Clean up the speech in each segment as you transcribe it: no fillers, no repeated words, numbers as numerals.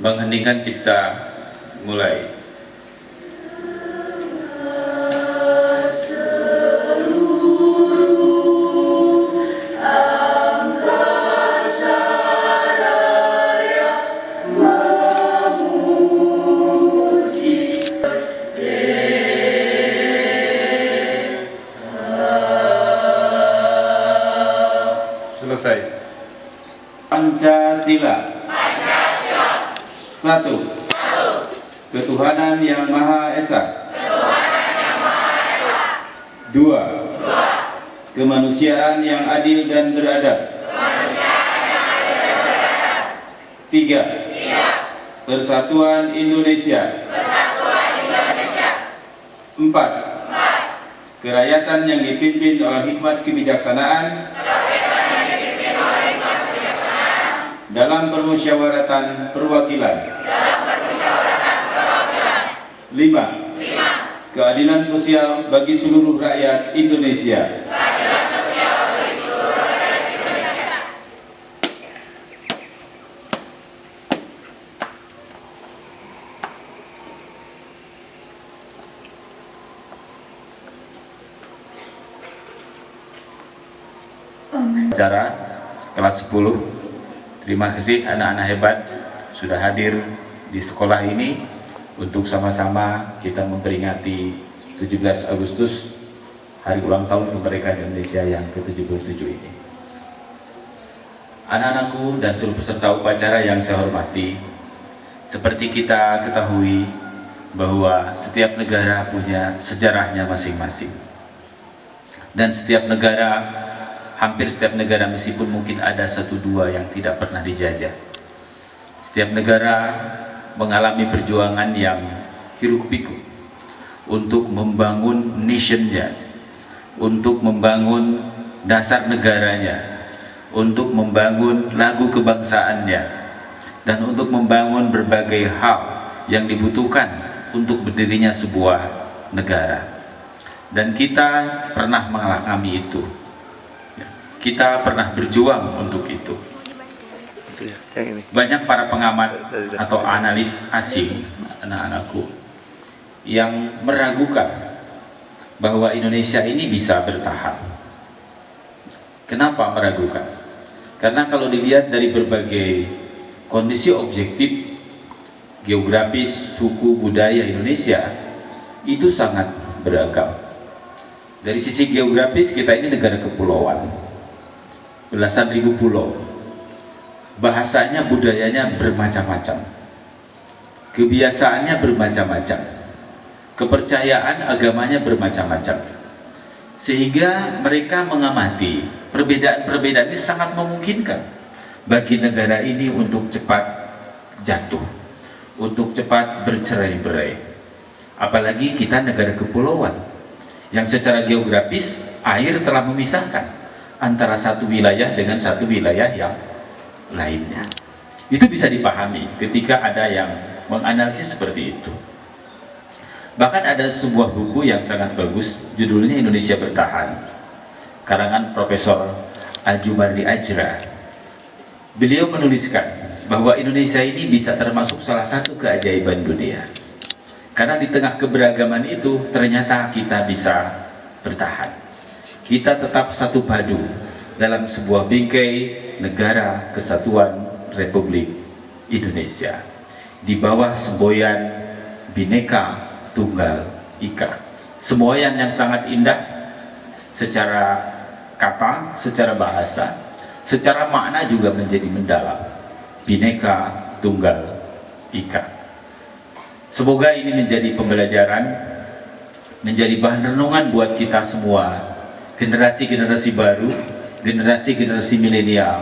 Mengheningkan cipta, mulai. Selesai. Pancasila. Satu. Ketuhanan yang Maha Esa. Dua. Kemanusiaan yang adil dan beradab. Tiga. Persatuan Indonesia. Empat. Kerakyatan yang dipimpin oleh hikmat kebijaksanaan dalam permusyawaratan perwakilan. 5. Keadilan sosial bagi seluruh rakyat Indonesia. Acara kelas 10. Terima kasih anak-anak hebat sudah hadir di sekolah ini untuk sama-sama kita memperingati 17 Agustus, hari ulang tahun kemerdekaan Indonesia yang ke-77 ini. Anak-anakku dan seluruh peserta upacara yang saya hormati, seperti kita ketahui bahwa setiap negara punya sejarahnya masing-masing. Dan setiap negara, hampir setiap negara, meskipun mungkin ada satu dua yang tidak pernah dijajah, setiap negara mengalami perjuangan yang hiruk-pikuk untuk membangun nationnya, untuk membangun dasar negaranya, untuk membangun lagu kebangsaannya, dan untuk membangun berbagai hal yang dibutuhkan untuk berdirinya sebuah negara. Dan kita pernah mengalami itu. Kita pernah berjuang untuk itu. Banyak para pengamat atau analis asing, anak-anakku, yang meragukan bahwa Indonesia ini bisa bertahan. Kenapa meragukan? Karena kalau dilihat dari berbagai kondisi objektif, geografis, suku, budaya Indonesia itu sangat beragam. Dari sisi geografis, kita ini negara kepulauan, belasan ribu pulau, bahasanya, budayanya bermacam-macam, kebiasaannya bermacam-macam, kepercayaan agamanya bermacam-macam, sehingga mereka mengamati perbedaan-perbedaan ini sangat memungkinkan bagi negara ini untuk cepat jatuh, untuk cepat bercerai-berai. Apalagi kita negara kepulauan yang secara geografis air telah memisahkan antara satu wilayah dengan satu wilayah yang lainnya. Itu bisa dipahami ketika ada yang menganalisis seperti itu. Bahkan ada sebuah buku yang sangat bagus, judulnya Indonesia Bertahan, karangan Profesor Al-Jumardi Ajra. Beliau menuliskan bahwa Indonesia ini bisa termasuk salah satu keajaiban dunia, karena di tengah keberagaman itu ternyata kita bisa bertahan. Kita tetap satu padu dalam sebuah bingkai negara kesatuan Republik Indonesia di bawah semboyan Bhinneka Tunggal Ika. Semboyan yang sangat indah secara kata, secara bahasa, secara makna juga menjadi mendalam. Bhinneka Tunggal Ika. Semoga ini menjadi pembelajaran, menjadi bahan renungan buat kita semua, generasi-generasi baru, generasi-generasi milenial,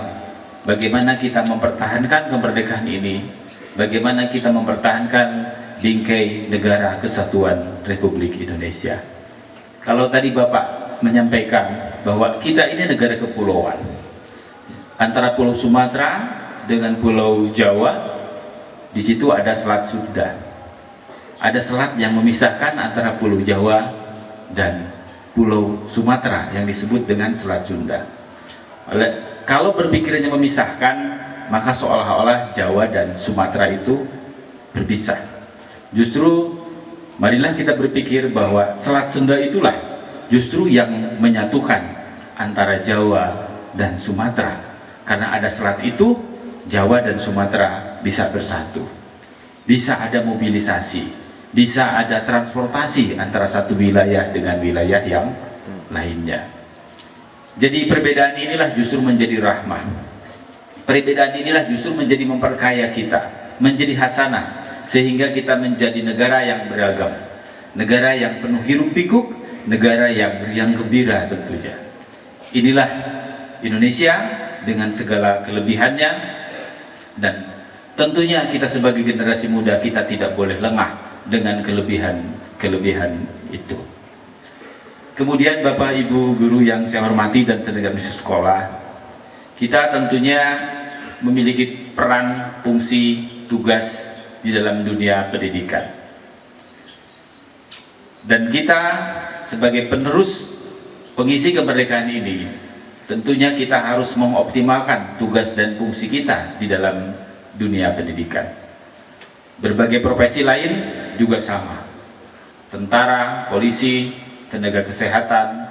bagaimana kita mempertahankan kemerdekaan ini, bagaimana kita mempertahankan bingkai negara kesatuan Republik Indonesia. Kalau tadi Bapak menyampaikan bahwa kita ini negara kepulauan, antara Pulau Sumatera dengan Pulau Jawa, di situ ada Selat Sunda, ada selat yang memisahkan antara Pulau Jawa dan Pulau Sumatera yang disebut dengan Selat Sunda. Kalau berpikirannya memisahkan, maka seolah-olah Jawa dan Sumatera itu berpisah. Justru marilah kita berpikir bahwa Selat Sunda itulah justru yang menyatukan antara Jawa dan Sumatera. Karena ada selat itu, Jawa dan Sumatera bisa bersatu, bisa ada mobilisasi, bisa ada transportasi antara satu wilayah dengan wilayah yang lainnya. Jadi perbedaan inilah justru menjadi rahmah. Perbedaan inilah justru menjadi memperkaya kita, menjadi hasanah, sehingga kita menjadi negara yang beragam, negara yang penuh hiruk pikuk, negara yang riang gembira tentunya. Inilah Indonesia dengan segala kelebihannya, dan tentunya kita sebagai generasi muda kita tidak boleh lengah dengan kelebihan itu. Kemudian Bapak Ibu guru yang saya hormati dan tenaga pendidik sekolah, kita tentunya memiliki peran, fungsi, tugas di dalam dunia pendidikan. Dan kita sebagai penerus pengisi kemerdekaan ini, tentunya kita harus mengoptimalkan tugas dan fungsi kita di dalam dunia pendidikan. Berbagai profesi lain juga sama. Tentara, polisi, tenaga kesehatan,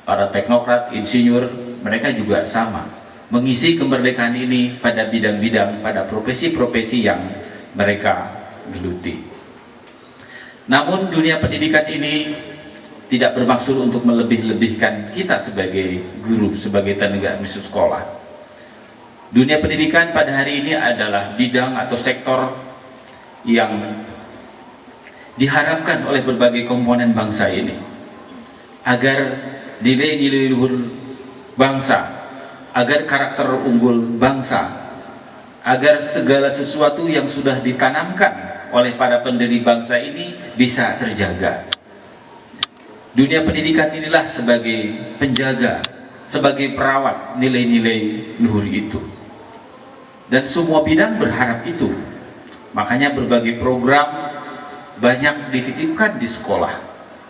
para teknokrat, insinyur, mereka juga sama. Mengisi kemerdekaan ini pada bidang-bidang, pada profesi-profesi yang mereka geluti. Namun dunia pendidikan ini tidak bermaksud untuk melebih-lebihkan kita sebagai guru, sebagai tenaga pendidik sekolah. Dunia pendidikan pada hari ini adalah bidang atau sektor yang diharapkan oleh berbagai komponen bangsa ini, agar nilai-nilai luhur bangsa, agar karakter unggul bangsa, agar segala sesuatu yang sudah ditanamkan oleh para pendiri bangsa ini bisa terjaga. Dunia pendidikan inilah sebagai penjaga, sebagai perawat nilai-nilai luhur itu. Dan semua bidang berharap itu. Makanya berbagai program banyak dititipkan di sekolah,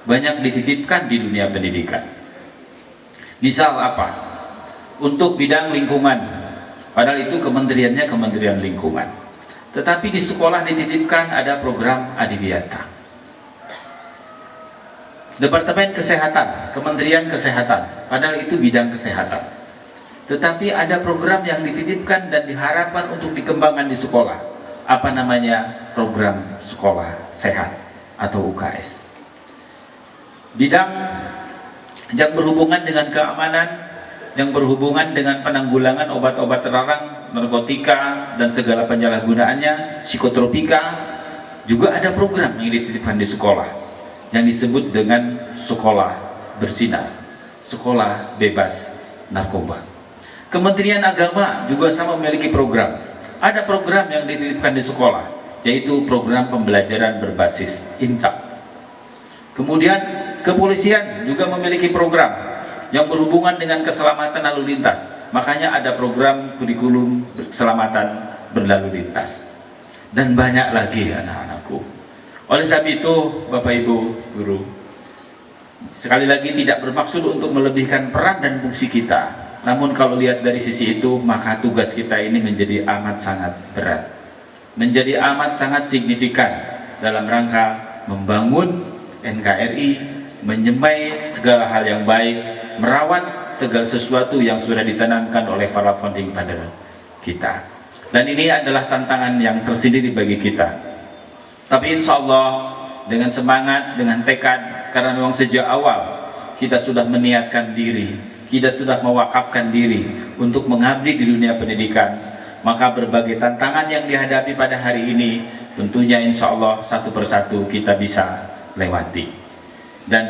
banyak dititipkan di dunia pendidikan. Misal apa? Untuk bidang lingkungan, padahal itu kementeriannya Kementerian Lingkungan, tetapi di sekolah dititipkan ada program Adiwiyata. Departemen Kesehatan, Kementerian Kesehatan, padahal itu bidang kesehatan, tetapi ada program yang dititipkan dan diharapkan untuk dikembangkan di sekolah. Apa namanya? Program Sekolah Sehat atau UKS. Bidang yang berhubungan dengan keamanan, yang berhubungan dengan penanggulangan obat-obat terlarang, narkotika dan segala penyalahgunaannya, psikotropika, juga ada program yang dititipkan di sekolah yang disebut dengan sekolah bersinar, sekolah bebas narkoba. Kementerian Agama juga sama memiliki program. Ada program yang dititipkan di sekolah, yaitu program pembelajaran berbasis imtak. Kemudian kepolisian juga memiliki program yang berhubungan dengan keselamatan lalu lintas. Makanya ada program kurikulum keselamatan berlalu lintas. Dan banyak lagi anak-anakku. Oleh sebab itu Bapak Ibu guru, sekali lagi tidak bermaksud untuk melebihkan peran dan fungsi kita. Namun kalau lihat dari sisi itu, maka tugas kita ini menjadi amat sangat berat, menjadi amat sangat signifikan dalam rangka membangun NKRI, menyemai segala hal yang baik, merawat segala sesuatu yang sudah ditanamkan oleh para founding father kita. Dan ini adalah tantangan yang tersendiri bagi kita. Tapi insya Allah dengan semangat, dengan tekad, karena memang sejak awal kita sudah meniatkan diri, kita sudah mewakafkan diri untuk mengabdi di dunia pendidikan, maka berbagai tantangan yang dihadapi pada hari ini tentunya insya Allah satu persatu kita bisa lewati. Dan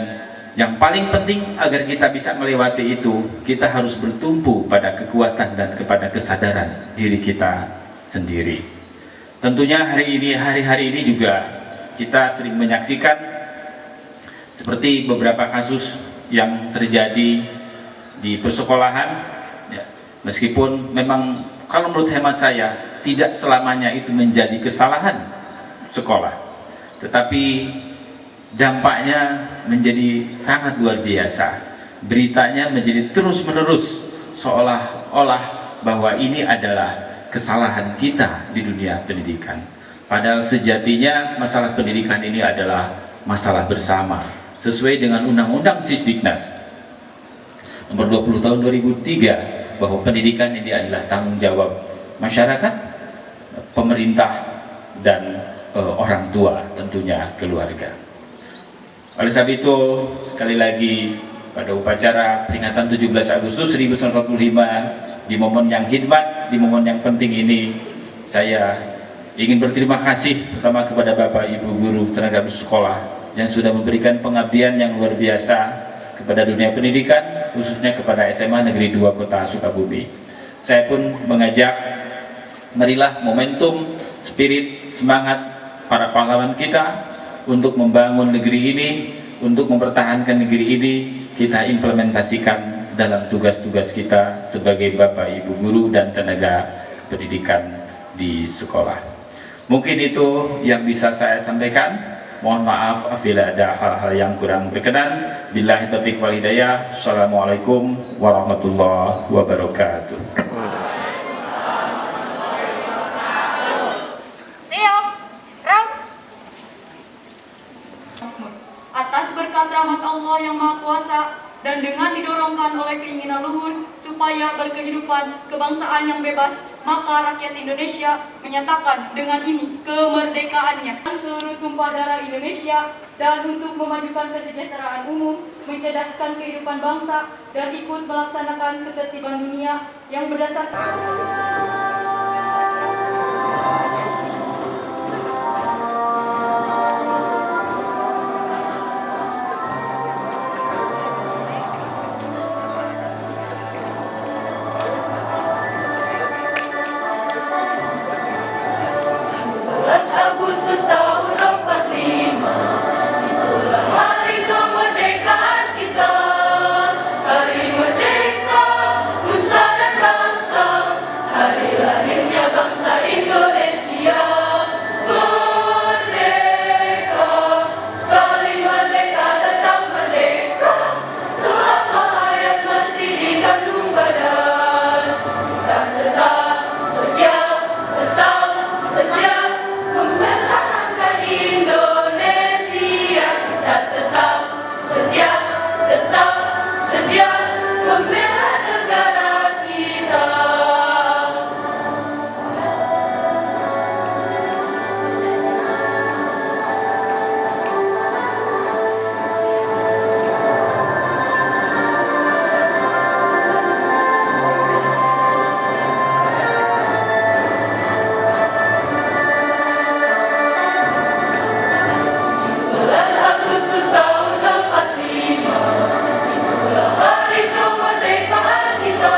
yang paling penting agar kita bisa melewati itu, kita harus bertumpu pada kekuatan dan kepada kesadaran diri kita sendiri. Tentunya hari-hari ini juga kita sering menyaksikan seperti beberapa kasus yang terjadi di persekolahan, ya, meskipun memang kalau menurut hemat saya tidak selamanya itu menjadi kesalahan sekolah, tetapi dampaknya menjadi sangat luar biasa. Beritanya menjadi terus-menerus seolah-olah bahwa ini adalah kesalahan kita di dunia pendidikan. Padahal sejatinya masalah pendidikan ini adalah masalah bersama, sesuai dengan Undang-Undang Sisdiknas nomor 20 tahun 2003, bahwa pendidikan ini adalah tanggung jawab masyarakat, pemerintah, dan orang tua, tentunya keluarga. Oleh sebab itu, sekali lagi pada upacara peringatan 17 Agustus 1945, di momen yang hikmat, di momen yang penting ini, saya ingin berterima kasih pertama kepada Bapak Ibu guru tenaga sekolah yang sudah memberikan pengabdian yang luar biasa kepada dunia pendidikan, khususnya kepada SMA Negeri 2 Kota Sukabumi. Saya pun mengajak, marilah momentum, spirit, semangat para pahlawan kita untuk membangun negeri ini, untuk mempertahankan negeri ini, kita implementasikan dalam tugas-tugas kita sebagai Bapak Ibu guru dan tenaga pendidikan di sekolah. Mungkin itu yang bisa saya sampaikan. Mohon maaf apabila ada hal-hal yang kurang berkenan. Billahi taufiq wal hidayah. Assalamualaikum warahmatullahi wabarakatuh. Siap. Atas berkat rahmat Allah yang Maha Kuasa dan dengan didorongkan oleh keinginan luhur supaya berkehidupan kebangsaan yang bebas, maka rakyat Indonesia menyatakan dengan ini kemerdekaannya seluruh tumpah darah Indonesia, dan untuk memajukan kesejahteraan umum, mencerdaskan kehidupan bangsa, dan ikut melaksanakan ketertiban dunia yang berdasarkan Agustus tahun 45, itulah hari kemerdekaan kita. Hari merdeka, nusa dan bangsa, hari lahirnya bangsa Indonesia. Merdeka, sekali merdeka tetap merdeka, selama hayat masih dikandung badan. Kita tetap setia, mempertahankan Indonesia. Kita tetap setia membela negara kita. Agustus tahun 45, itulah hari kemerdekaan kita.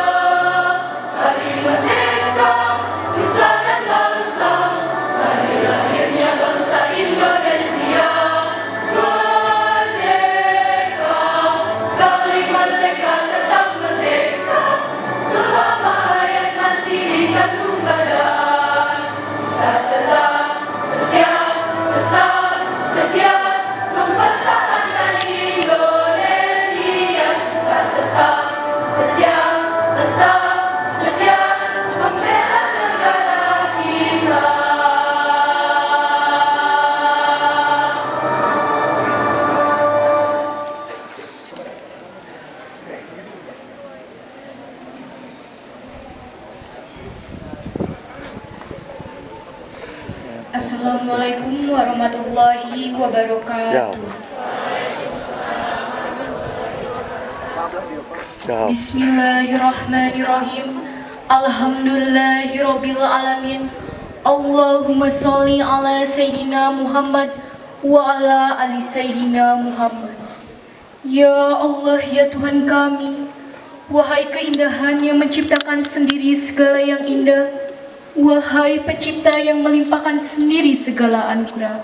Hari merdeka, nusa dan bangsa, hari lahirnya bangsa Indonesia. Merdeka, sekali merdeka tetap merdeka, selama hayat masih dikandung badan. Kita tetap setia mempertahankan Indonesia. Kita tetap setia membela negara kita. Assalamualaikum warahmatullahi wabarakatuh. Bismillahirrahmanirrahim. Alhamdulillahirabbil alamin. Allahumma sholli ala sayyidina Muhammad wa ala ali sayyidina Muhammad. Ya Allah, ya Tuhan kami, wahai keindahan yang menciptakan sendiri segala yang indah, wahai pencipta yang melimpahkan sendiri segala anugerah,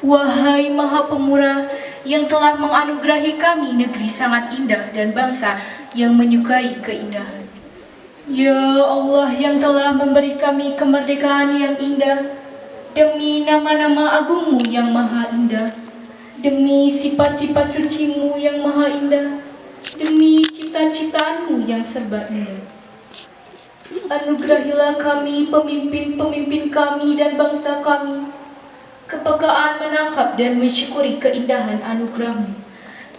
wahai Maha Pemurah yang telah menganugerahi kami negeri sangat indah dan bangsa yang menyukai keindahan. Ya Allah yang telah memberi kami kemerdekaan yang indah, demi nama-nama agungmu yang maha indah, demi sifat-sifat sucimu yang maha indah, demi cipta-ciptaanmu yang serba indah. Anugerahilah kami, pemimpin-pemimpin kami dan bangsa kami, kepekaan menangkap dan mensyukuri keindahan anugerah-Mu,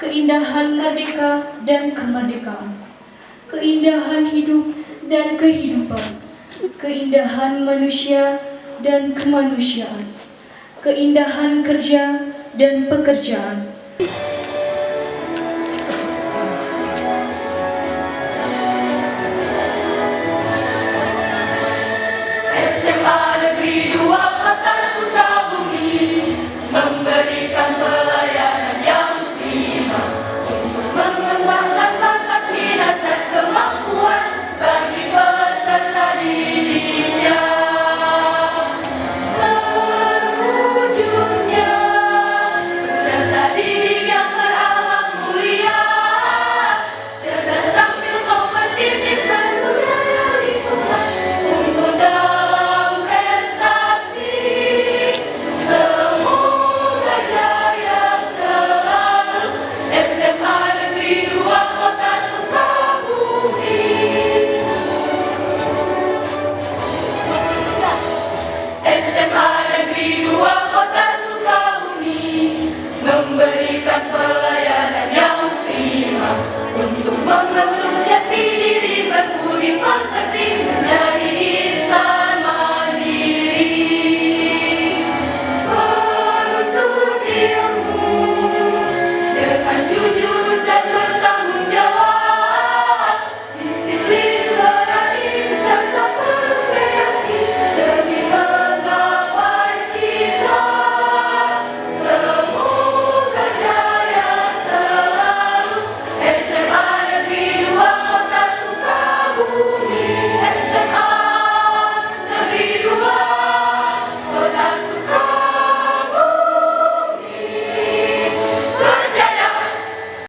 keindahan merdeka dan kemerdekaan, keindahan hidup dan kehidupan, keindahan manusia dan kemanusiaan, keindahan kerja dan pekerjaan,